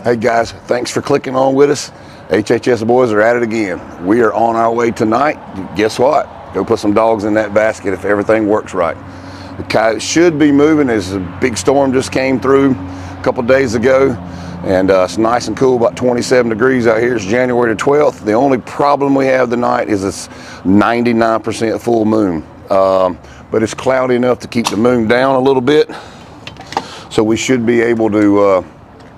Hey guys, thanks for clicking on with us. HHS boys are at it again. We are on our way tonight. Guess what? Go put some dogs in that basket if everything works right. The coyotes should be moving as a big storm just came through a couple days ago, and it's nice and cool, about 27 degrees out here. It's January the 12th. The only problem we have tonight is it's 99% full moon, but it's cloudy enough to keep the moon down a little bit, so we should be able to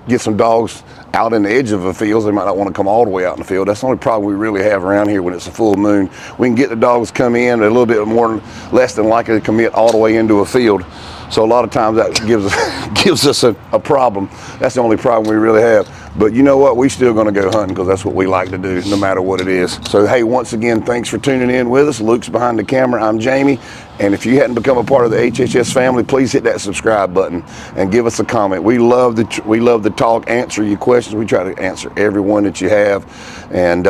get some dogs out in the edge of the fields. They might not want to come all the way out in the field. That's the only problem we really have around here when it's a full moon. We can get the dogs come in, they're a little bit less than likely to commit all the way into a field. So a lot of times that gives us a problem. That's the only problem we really have. But you know what? We still going to go hunting because that's what we like to do, no matter what it is. So hey, once again, thanks for tuning in with us. Luke's behind the camera. I'm Jamie. And if you hadn't become a part of the HHS family, please hit that subscribe button and give us a comment. We love to talk, answer your questions. We try to answer every one that you have, and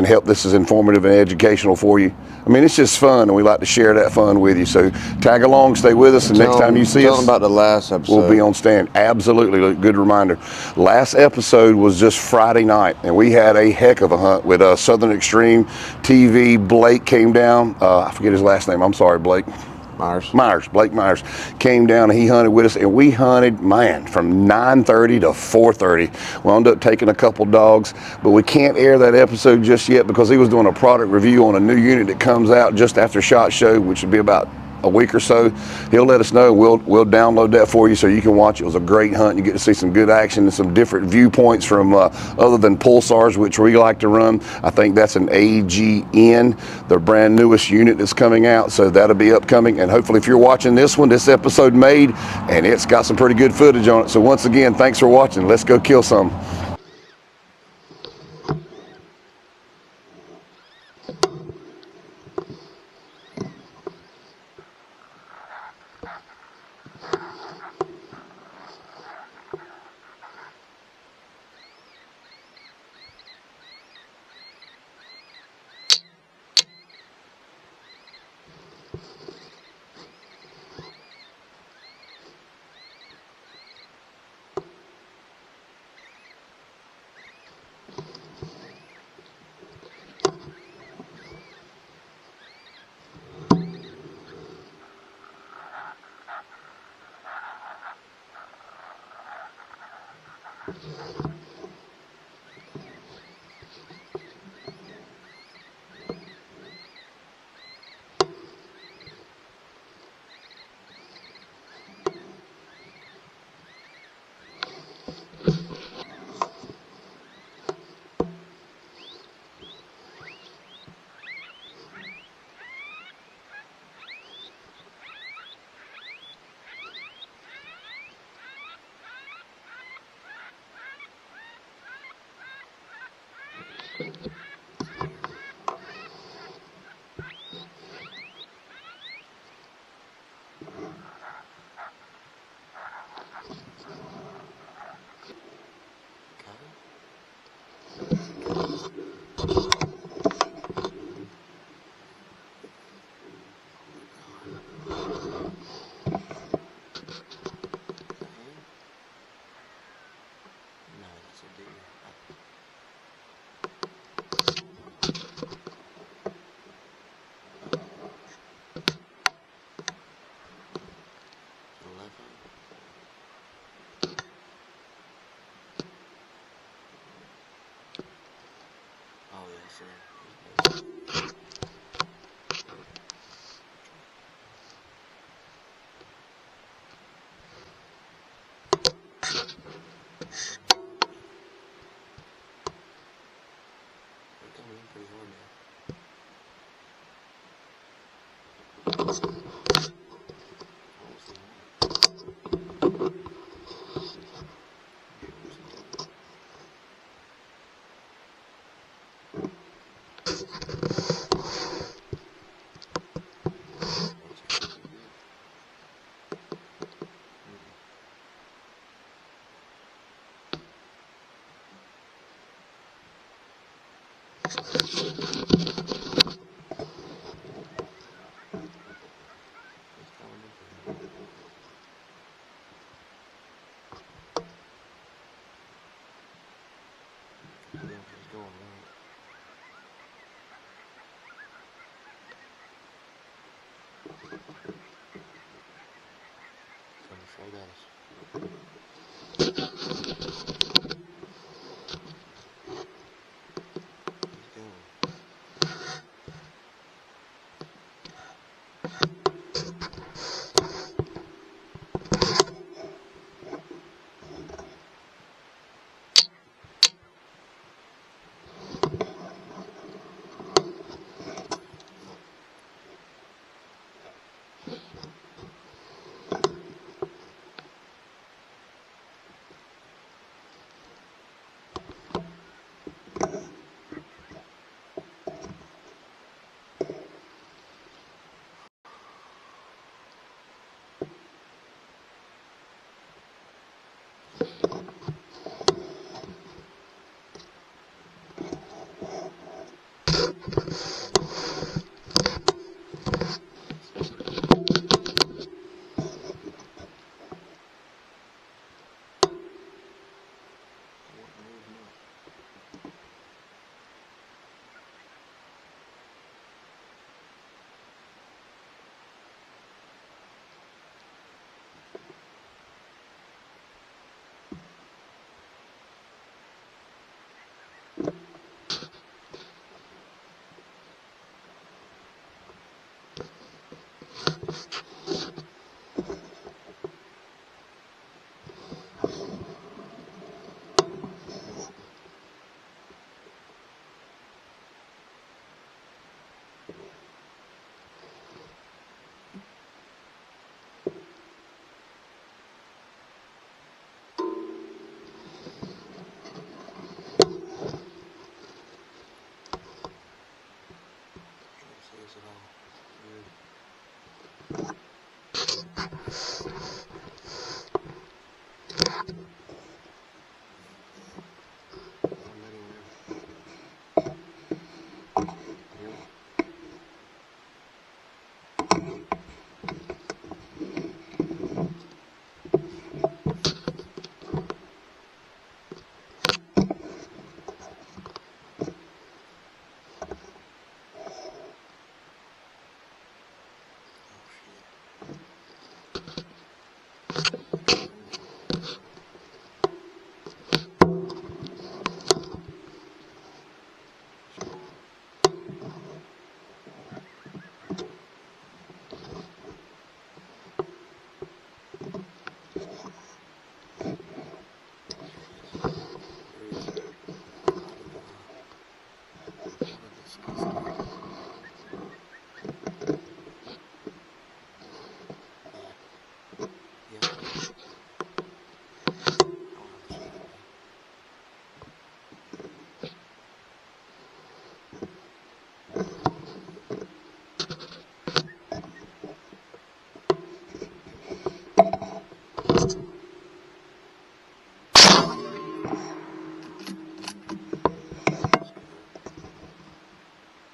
help. This is informative and educational for you. I mean, it's just fun, and we like to share that fun with you. So tag along, stay with us, and next time you see us, tell them about the last episode. We'll be on stand. Absolutely, good reminder. Last episode was just Friday night, and we had a heck of a hunt with Southern Extreme TV. Blake came down. I forget his last name. I'm sorry, Blake. Blake Myers came down and he hunted with us, and we hunted, man, from 9:30 to 4:30. We ended up taking a couple dogs, but we can't air that episode just yet because he was doing a product review on a new unit that comes out just after SHOT Show, which would be about a week or so. He'll let us know. We'll download that for you so you can watch. It was a great hunt. You get to see some good action and some different viewpoints from other than pulsars, which we like to run. I think that's an AGN, their brand newest unit that's coming out. So that'll be upcoming. And hopefully if you're watching this one, this episode made, and it's got some pretty good footage on it. So once again, thanks for watching. Let's go kill some. Yeah, he's going right. He's coming straight at us. He's going. What movement? Can't see us at all. Good. Don't let him move. You hear me? Oh shit. He's moving. He's moving. There he is. There he is. Right in the eye. What a disgusting animal. Back. Yep, yep. Don't ever shoot at me. He's good.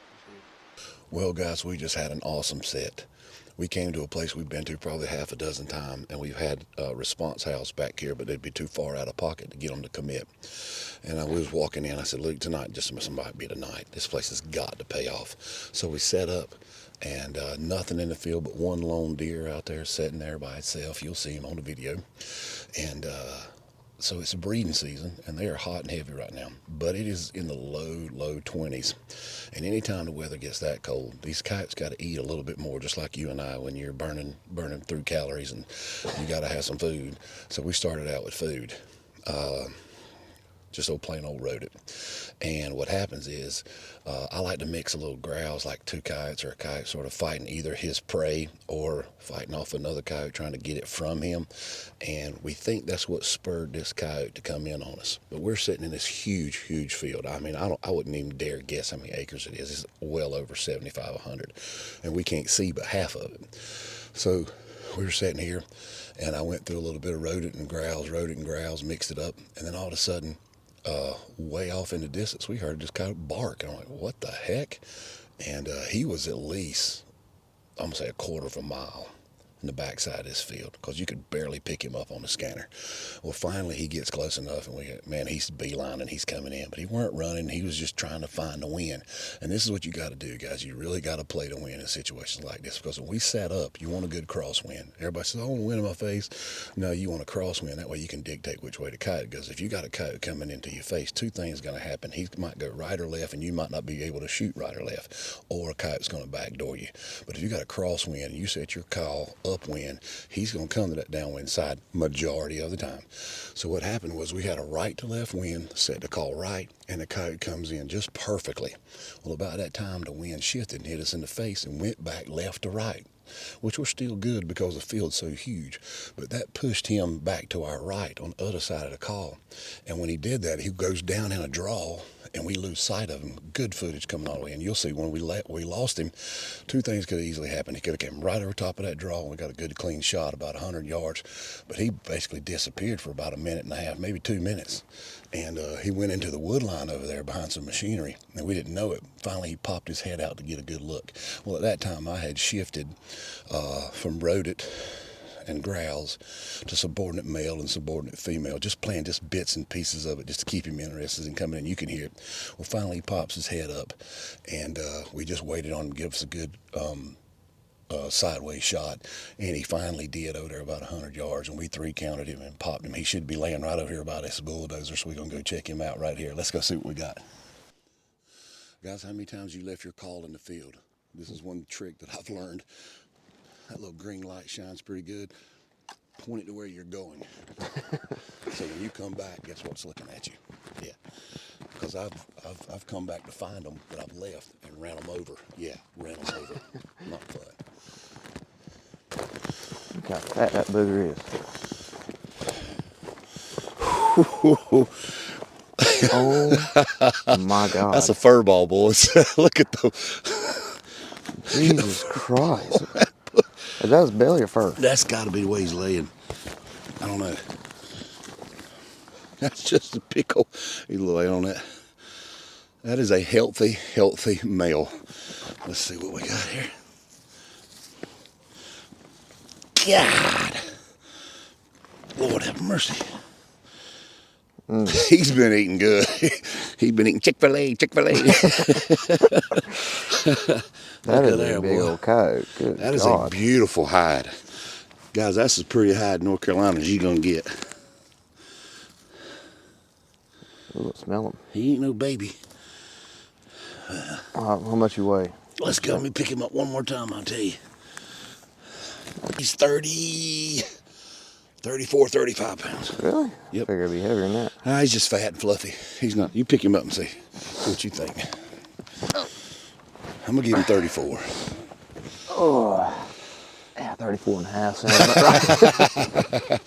He's here. Well, guys, we just had an awesome set. We came to a place we've been to probably half a dozen times, and we've had a response house back here, but it'd be too far out of pocket to get them to commit. And I was walking in. I said, "Luke, tonight just might be tonight. This place has got to pay off." So we set up, and nothing in the field but one lone deer out there sitting there by itself. You'll see him on the video, and so it's a breeding season, and they are hot and heavy right now. But it is in the low 20s, and anytime the weather gets that cold, these coyotes got to eat a little bit more, just like you and I when you're burning through calories, and you got to have some food. So we started out with food. Just old plain old rodent. And what happens is, I like to mix a little growls, like two coyotes or a coyote sort of fighting either his prey or fighting off another coyote trying to get it from him. And we think that's what spurred this coyote to come in on us. But we're sitting in this huge field. I mean, I wouldn't even dare guess how many acres it is. It's well over 75, 100, and we can't see but half of it. So we were sitting here, and I went through a little bit of rodent and growls, mixed it up, and then all of a sudden, way off in the distance, we heard this kind of bark. And I'm like, what the heck? And he was at least, I'm going to say, a quarter of a mile in the backside of this field because you could barely pick him up on the scanner. Well, finally he gets close enough, and he's beelining, he's coming in, but he weren't running. He was just trying to find the wind. And this is what you got to do, guys. You really got to play to win in situations like this, because when we set up, you want a good crosswind. Everybody says, "I want to win in my face." No, you want a crosswind. That way you can dictate which way the coyote goes. If you got a coyote coming into your face, two things are going to happen. He might go right or left, and you might not be able to shoot right or left, or a coyote's going to backdoor you. But if you got a crosswind and you set your call upwind, he's going to come to that downwind side majority of the time. So what happened was we had a right to left wind, set the call right, and the coyote comes in just perfectly. Well, about that time, the wind shifted and hit us in the face and went back left to right, which was still good because the field's so huge. But that pushed him back to our right on the other side of the call. And when he did that, he goes down in a draw, and we lose sight of him. Good footage coming all the way in. You'll see when we lost him, two things could have easily happened. He could have come right over top of that draw, and we got a good clean shot about 100 yards. But he basically disappeared for about a minute and a half, maybe 2 minutes. And he went into the wood line over there behind some machinery, and we didn't know it. Finally, he popped his head out to get a good look. Well, at that time, I had shifted from rodent and growls to subordinate male and subordinate female, just playing just bits and pieces of it just to keep him interested in coming in. You can hear it. Well, finally he pops his head up, and we just waited on him to give us a good sideways shot, and he finally did over there about 100 yards, and we 3-counted him and popped him. He should be laying right over here by this bulldozer, so we're going to go check him out right here. Let's go see what we got. Guys, how many times you left your call in the field? This is one trick that I've learned. That little green light shines pretty good. Point it to where you're going. So when you come back, guess what's looking at you? Yeah. Because I've come back to find them that I've left and ran them over. Yeah, ran them over. Not fun. Look how fat that booger is. Oh my God. That's a fur ball, boys. Look at those. Jesus Christ. Is that his belly or fur? That's got to be the way he's laying. I don't know. That's just a pickle. He's laying on that. That is a healthy male. Let's see what we got here. God. Lord have mercy. He's been eating good. He's been eating Chick-fil-A. That is a big old coyote. Good That is God. a beautiful hide. Guys, that's as pretty a hide in North Carolina as you're going to get. Ooh, smell him. He ain't no baby. How much you weigh? Let's go. Let me pick him up one more time, I'll tell you. He's 34, 35 pounds. Really? Yep. Figure it'd be heavier than that. He's just fat and fluffy. He's not. You pick him up and see what you think. I'm going to give him 34. Oh. Yeah, 34 and a half sounds about right.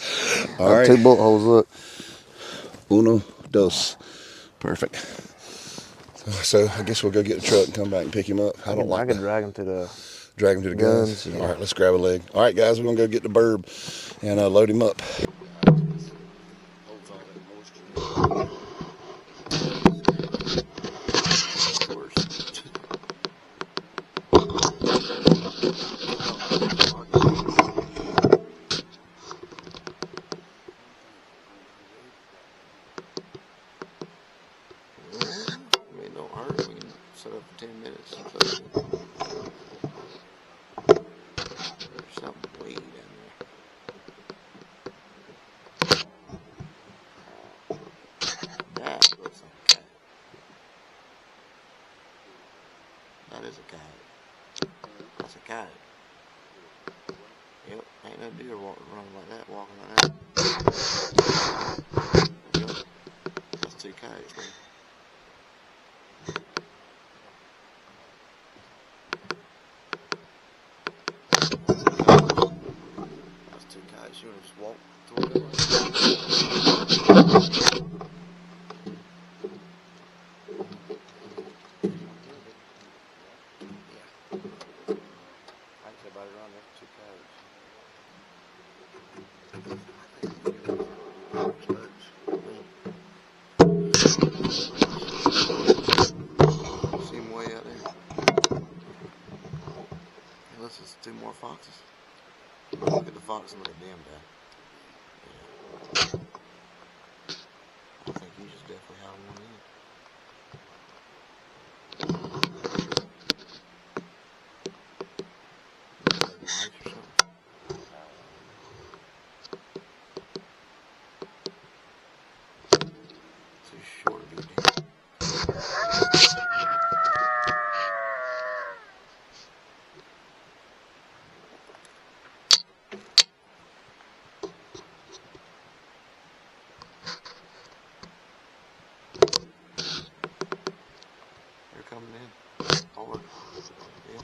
All right. 2 bullet holes, look. Uno, dos. Perfect. So I guess we'll go get the truck and come back and pick him up. I could drag him to the guns. Yeah. All right, let's grab a leg. All right, guys, we're going to go get the burb and load him up. Don't hurt. We can set up for 10 minutes. There's something way down there. That looks like a cat. That is a cat. That's a cat. Yep, ain't no deer running like that, walking like that. Yep, that's 2 coyotes, man. That's 2 coyotes. You want to just walk toward that way? See him way out there. Unless it's 2 more foxes. Look at the fox and look at them, Dad. Yeah. I think you just definitely have one in. Mice or something. Too short to be dead. They're coming in. Over. Yeah.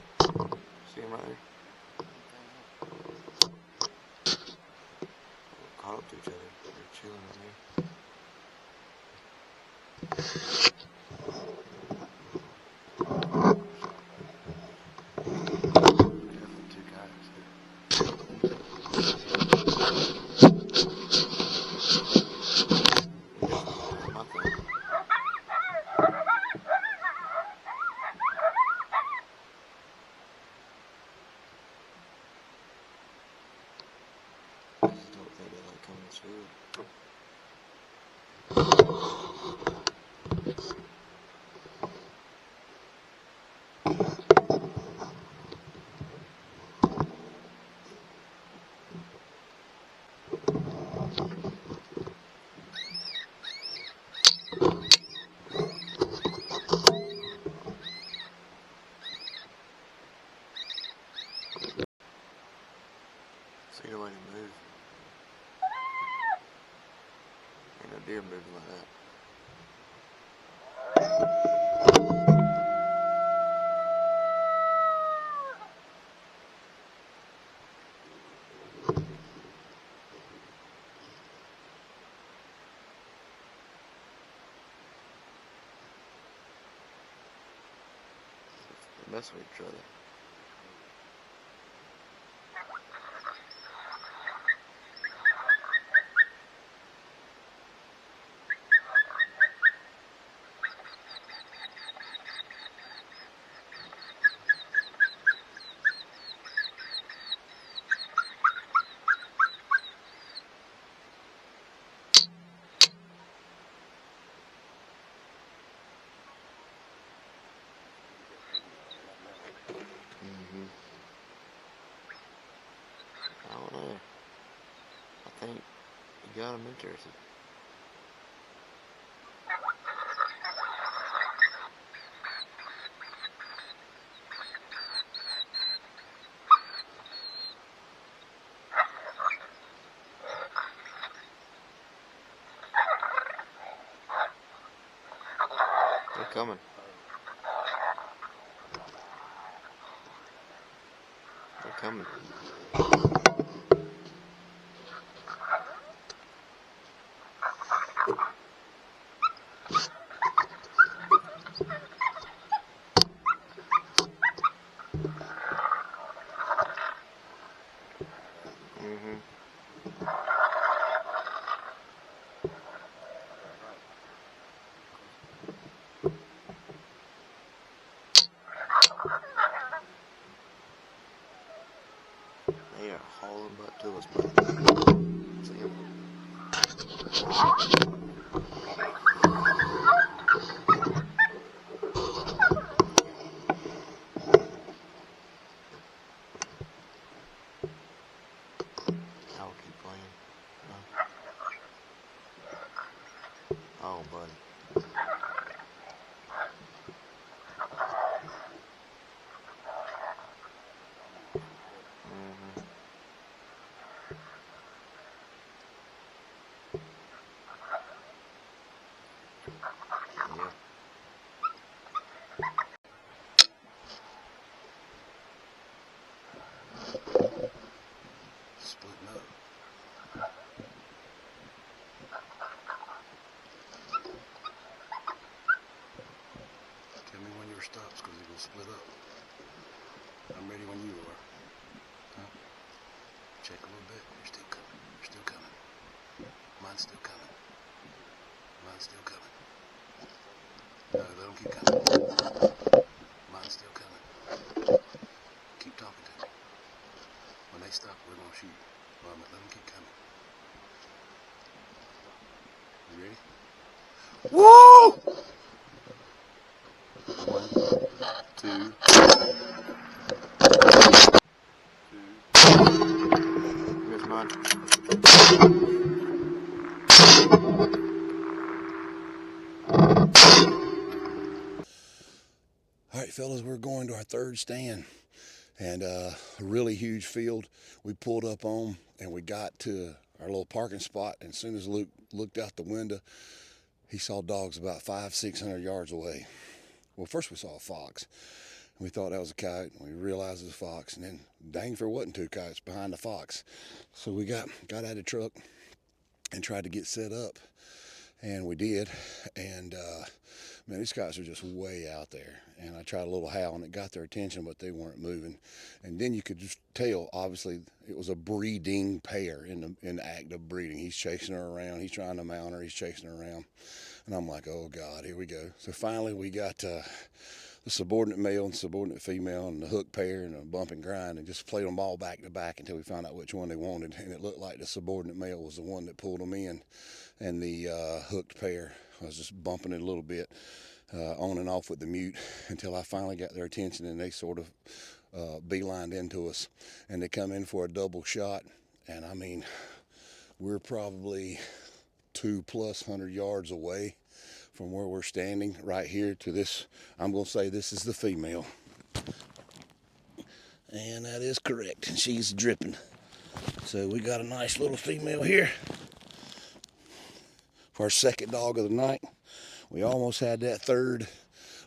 See him right there? Caught up to each other. They're chilling right there. Definitely two coyotes there. Here's my thing. I just don't think they like coming this field. See the way they move. Ain't no deer moving like that. They mess with each other. I don't know. I think you got them interested. They're coming. They're coming. They are hauling butt to us, buddy. See him? I'll keep playing. Huh? Oh, buddy. Yep. Splitting up. Tell me when yours stops, because it will split up. I'm ready when you are. Huh? Check a little bit. You're still coming. You're still coming. Mine's still coming. Mine's still coming. No, let them keep coming. Mine's still coming. Keep talking to me. When they stop, we're gonna shoot. Well, let them keep coming. You ready? Woo! 1, 2. Here's mine. All right, fellas, we're going to our third stand, and a really huge field. We pulled up on, and we got to our little parking spot, and as soon as Luke looked out the window, he saw dogs about 500-600 yards away. Well, first we saw a fox. We thought that was a coyote. We realized it was a fox, and then dang if there wasn't two coyotes behind the fox. So we got out of the truck and tried to get set up, and we did. And man, these coyotes are just way out there. And I tried a little howl, and it got their attention, but they weren't moving. And then you could just tell, obviously, it was a breeding pair in the act of breeding. He's chasing her around. He's trying to mount her. He's chasing her around. And I'm like, oh God, here we go. So finally, we got the subordinate male and subordinate female and the hook pair and a bump and grind, and just played them all back to back until we found out which one they wanted. And it looked like the subordinate male was the one that pulled them in, and the hooked pair was just bumping it a little bit on and off with the mute until I finally got their attention, and they sort of beelined into us, and they come in for a double shot. And I mean, we're probably 200+ yards away from where we're standing right here to this. I'm going to say this is the female. And that is correct. She's dripping. So we got a nice little female here for our second dog of the night. We almost had that third.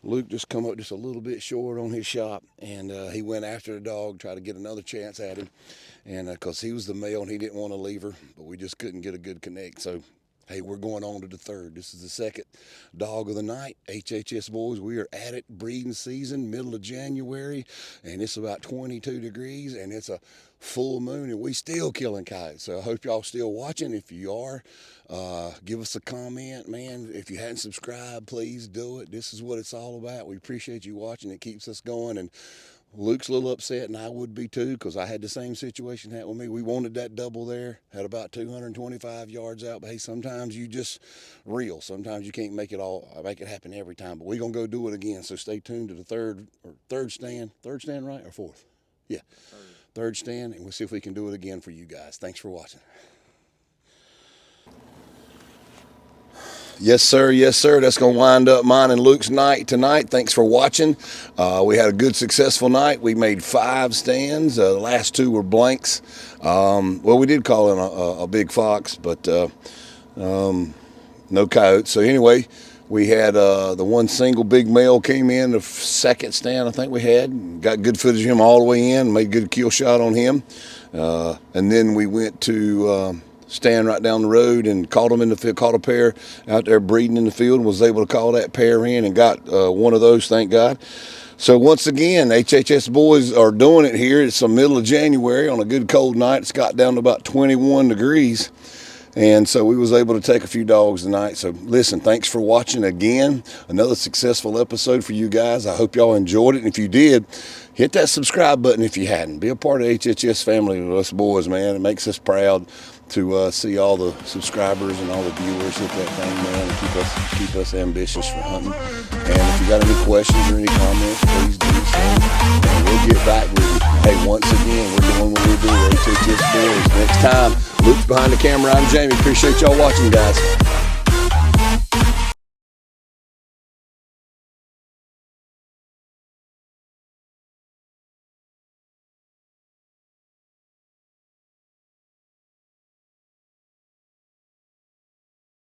Luke just come up just a little bit short on his shot, and he went after the dog, tried to get another chance at him, and because he was the male and he didn't want to leave her, but we just couldn't get a good connect. So hey, we're going on to the third. This is the second dog of the night. HHS boys, we are at it, breeding season, middle of January, and it's about 22 degrees, and it's a full moon, and we still killing coyotes. So I hope y'all still watching. If you are, give us a comment, man. If you hadn't subscribed, please do it. This is what it's all about. We appreciate you watching. It keeps us going, and Luke's a little upset, and I would be too, because I had the same situation happen with me. We wanted that double there, had about 225 yards out, but hey, sometimes you just reel. Sometimes you can't make it happen every time, but we're going to go do it again. So stay tuned to the third stand, right, or fourth? Yeah, third stand, and we'll see if we can do it again for you guys. Thanks for watching. Yes, sir. Yes, sir. That's going to wind up mine and Luke's night tonight. Thanks for watching. We had a good, successful night. We made 5 stands. The last 2 were blanks. Well, we did call in a big fox, but no coyotes. So anyway, we had the one single big male came in, the second stand I think we had. Got good footage of him all the way in, made a good kill shot on him. And then we went to stand right down the road and caught them in the field, caught a pair out there breeding in the field, and was able to call that pair in and got one of those, thank God. So once again, HHS boys are doing it here. It's the middle of January on a good cold night. It's got down to about 21 degrees. And so we was able to take a few dogs tonight. So listen, thanks for watching again. Another successful episode for you guys. I hope y'all enjoyed it. And if you did, hit that subscribe button if you hadn't. Be a part of the HHS family with us boys, man. It makes us proud to see all the subscribers and all the viewers. Hit that thing, man, and keep us ambitious for hunting. And if you got any questions or any comments, please do so. And we'll get back with you. Hey, once again, we're doing what we do. HHS boys. Next time, Luke's behind the camera. I'm Jamie. Appreciate y'all watching, guys.